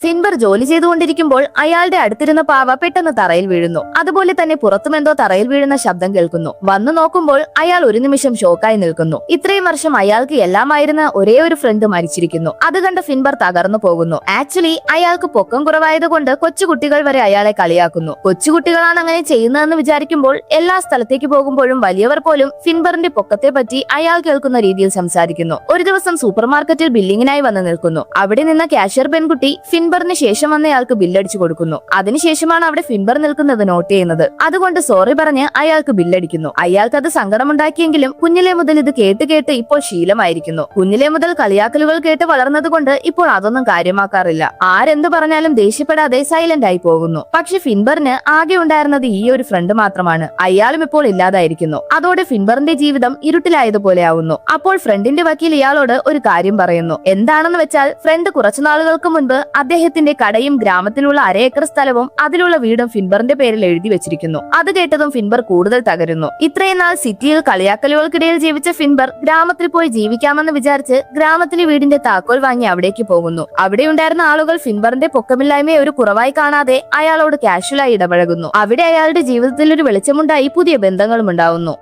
ഫിൻബർ ജോലി ചെയ്തുകൊണ്ടിരിക്കുമ്പോൾ അയാളുടെ അടുത്തിരുന്ന പാവ പെട്ടെന്ന് തറയിൽ വീഴുന്നു. അതുപോലെ തന്നെ പുറത്തുമെന്തോ തറയിൽ വീഴുന്ന ശബ്ദം കേൾക്കുന്നു. വന്നു നോക്കുമ്പോൾ അയാൾ ഒരു നിമിഷം ഷോക്കായി നിൽക്കുന്നു. ഇത്രയും വർഷം അയാൾക്ക് എല്ലാമായിരുന്ന ഒരേ ഒരു ഫ്രണ്ട് മരിച്ചിരിക്കുന്നു. അത് കണ്ട് ഫിൻബർ തകർന്നു പോകുന്നു. ആക്ച്വലി അയാൾക്ക് പൊക്കം കുറവായതുകൊണ്ട് കൊച്ചുകുട്ടികൾ വരെ അയാളെ കളിയാക്കുന്നു. കൊച്ചുകുട്ടികളാണ് അങ്ങനെ ചെയ്യുന്നതെന്ന് വിചാരിക്കുമ്പോൾ എല്ലാ സ്ഥലത്തേക്ക് പോകുമ്പോഴും വലിയവർ പോലും ഫിൻബറിന്റെ പൊക്കത്തെ പറ്റി അയാൾ കേൾക്കുന്ന രീതിയിൽ സംസാരിക്കുന്നു. ഒരു ദിവസം സൂപ്പർ മാർക്കറ്റിൽ ബില്ലിങ്ങിനായി വന്ന് നിൽക്കുന്നു. അവിടെ നിന്ന കാഷ്യർ പെൺകുട്ടി ഫിൻബറിന് ശേഷം വന്നയാൾക്ക് ബില്ലടിച്ചു കൊടുക്കുന്നു. അതിനുശേഷമാണ് അവിടെ ഫിൻബർ നിൽക്കുന്നത് നോട്ട് ചെയ്യുന്നത്. അതുകൊണ്ട് സോറി പറഞ്ഞ് അയാൾക്ക് ബില്ലടിക്കുന്നു. അയാൾക്ക് അത് സങ്കടമുണ്ടാക്കിയെങ്കിലും കുഞ്ഞിലെ മുതൽ ഇത് കേട്ട് കേട്ട് ഇപ്പോൾ ശീലമായിരിക്കുന്നു. കുഞ്ഞിലെ മുതൽ കളിയാക്കലുകൾ കേട്ട് വളർന്നതുകൊണ്ട് ഇപ്പോൾ അതൊന്നും കാര്യമാക്കാറില്ല. ആരെന്തു പറഞ്ഞാലും ദേഷ്യപ്പെടാതെ സൈലന്റ് ആയി പോകുന്നു. പക്ഷെ ഫിൻബറിന് ആകെ ഉണ്ടായിരുന്നത് ഈ ഒരു ഫ്രണ്ട് മാത്രമാണ്. അയാളും ഇപ്പോൾ ഇല്ലാതായിരിക്കുന്നു. അതോടെ ഫിൻബറിന്റെ ജീവിതം ഇരുട്ടിലായതുപോലെ ആവുന്നു. അപ്പോൾ ഫ്രണ്ടിന്റെ വക്കീൽ ഇയാളോട് ഒരു കാര്യം പറയുന്നു. എന്താണെന്ന് വെച്ചാൽ ഫ്രണ്ട് കുറച്ചു നാളുകൾക്ക് മുൻപ് അദ്ദേഹത്തിന്റെ കടയും ഗ്രാമത്തിലുള്ള 1/2 ഏക്കർ സ്ഥലവും അതിലുള്ള വീടും ഫിൻബറിന്റെ പേരിൽ എഴുതി വെച്ചിരിക്കുന്നു. അത് കേട്ടതും ഫിൻബർ കൂടുതൽ തകരുന്നു. ഇത്രയും നാൾ സിറ്റിയിൽ കളിയാക്കലുകൾക്കിടയിൽ ജീവിച്ച ഫിൻബർ ഗ്രാമത്തിൽ പോയി ജീവിക്കാമെന്ന് വിചാരിച്ച് ഗ്രാമത്തിലെ വീടിന്റെ താക്കോൽ വാങ്ങി അവിടേക്ക് പോകുന്നു. അവിടെ ഉണ്ടായിരുന്ന ആളുകൾ ഫിൻബറിന്റെ പൊക്കമില്ലായ്മയെ ഒരു കുറവായി കാണാതെ അയാളോട് കാഷ്വലായി ഇടപഴകുന്നു. അവിടെ അയാളുടെ ജീവിതത്തിൽ ഒരു വെളിച്ചമുണ്ടായി പുതിയ ബന്ധങ്ങളും ഉണ്ടാവുന്നു.